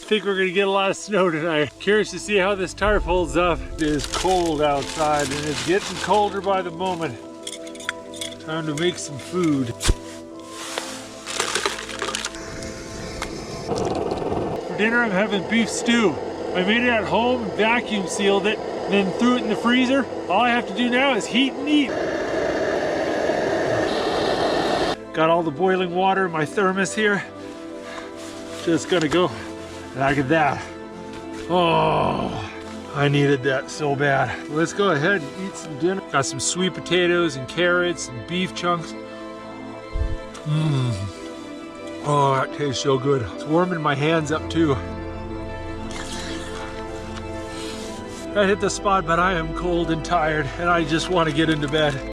think we're gonna get a lot of snow tonight. Curious to see how this tarp holds up. It is cold outside and it's getting colder by the moment. Time to make some food. For dinner, I'm having beef stew. I made it at home, vacuum sealed it, then threw it in the freezer. All I have to do now is heat and eat. Got all the boiling water in my thermos here. Just gonna go like that. Oh, I needed that so bad. Let's go ahead and eat some dinner. Got some sweet potatoes and carrots and beef chunks. Oh, that tastes so good. It's warming my hands up too. I hit the spot, but I am cold and tired and I just want to get into bed.